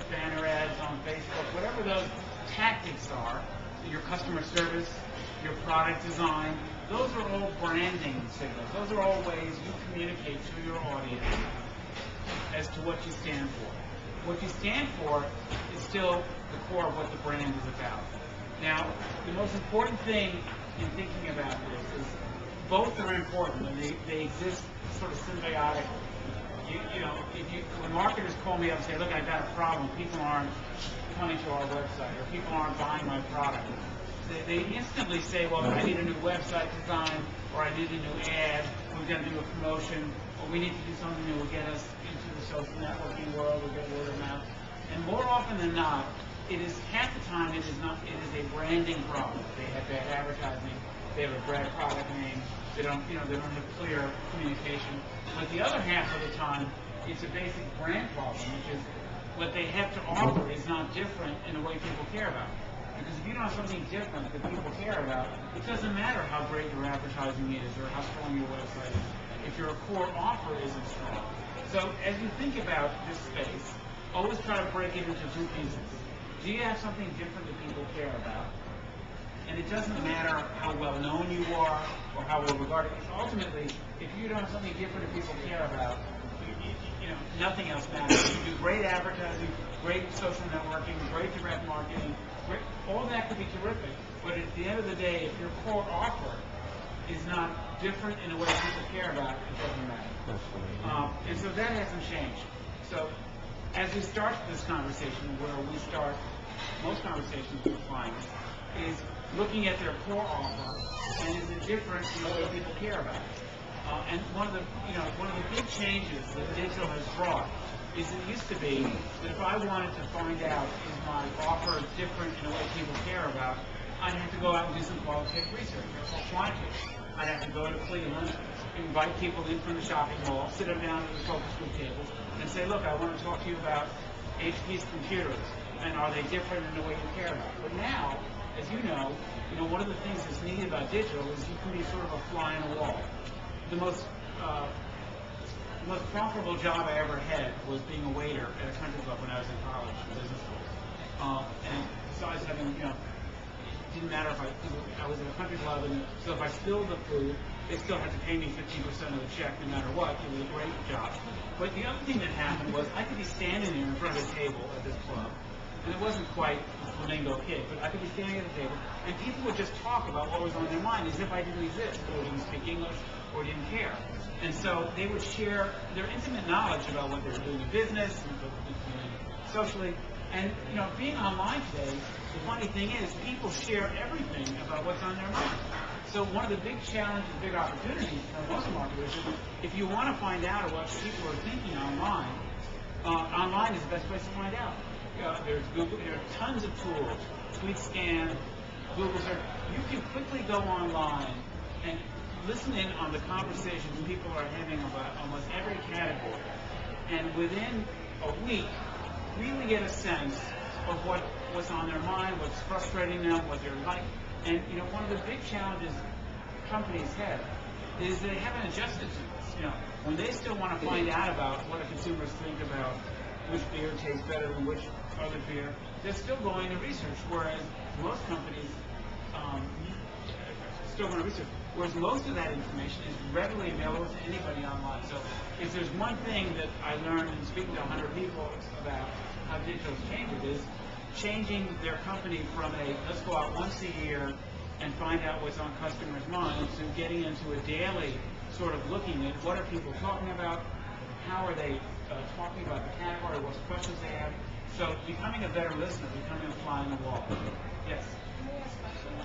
banner ads on Facebook, whatever those tactics are, your customer service, your product design, those are all branding signals. Those are all ways you communicate to your audience as to what you stand for. What you stand for is still the core of what the brand is about. Now, the most important thing in thinking about this is both are important and they exist sort of symbiotically. When marketers call me up and say, look, I've got a problem, people aren't coming to our website or people aren't buying my product, they instantly say, well, I need a new website design, or I need a new ad, we've got to do a promotion, or we need to do something that will get us into the social networking world, or get word of mouth. And more often than not, it is half the time it is a branding problem. They have bad advertising, they have a bad product name, they don't have clear communication. But the other half of the time, it's a basic brand problem, which is what they have to offer is not different in a way people care about. Because if you don't have something different that people care about, it doesn't matter how great your advertising is or how strong your website is, if your core offer isn't strong. So as you think about this space, always try to break it into two pieces. Do you have something different that people care about? And it doesn't matter how well known you are or how well regarded. Because ultimately, if you don't have something different that people care about, nothing else matters. You do great advertising, great social networking, great direct marketing, all that could be terrific. But at the end of the day, if your core offer is not different in a way people care about, it doesn't matter. And so that hasn't changed. So as we start this conversation, where we start most conversations with clients, is looking at their core offer and is it different in the way people care about it. And one of the big changes that digital has brought is it used to be that if I wanted to find out is my offer different in a way people care about, I'd have to go out and do some qualitative research or quantitative. I'd have to go to Cleveland, invite people in from the shopping mall, sit them down at the focus group tables, and say, look, I want to talk to you about HP's computers, and are they different in the way you care about? But now, as you know, one of the things that's neat about digital is you can be sort of a fly on the wall. The most profitable job I ever had was being a waiter at a country club when I was in college, business school. And besides having, it didn't matter if I was at a country club, and so if I spilled the food, they still had to pay me 15% of the check no matter what. It was a great job. But the other thing that happened was I could be standing there in front of a table at this club, and it wasn't quite a flamingo kid, but I could be standing at the table, and people would just talk about what was on their mind as if I didn't exist, or didn't speak English, or didn't care. And so they would share their intimate knowledge about what they were doing in business, and what they were doing socially. And, being online today, the funny thing is people share everything about what's on their mind. So one of the big challenges, big opportunities for most marketers is if you want to find out what people are thinking online, online is the best place to find out. There's Google, there are tons of tools, TweetScan, Google search. You can quickly go online and listen in on the conversations people are having about almost every category, and within a week, really get a sense of what's on their mind, what's frustrating them, what they're like. And one of the big challenges companies have is they haven't adjusted to this. When they still want to find out about what do consumers think about which beer tastes better than which other beer, they're still going to research, whereas most companies still going to research. Whereas most of that information is readily available to anybody online. So if there's one thing that I learned in speaking to 100 people about how digital's changed, it is changing their company from let's go out once a year and find out what's on customers' minds to getting into a daily sort of looking at what are people talking about, how are they talking about the category, what questions they have. So becoming a better listener, becoming a fly on the wall. Yes? Can I ask questions?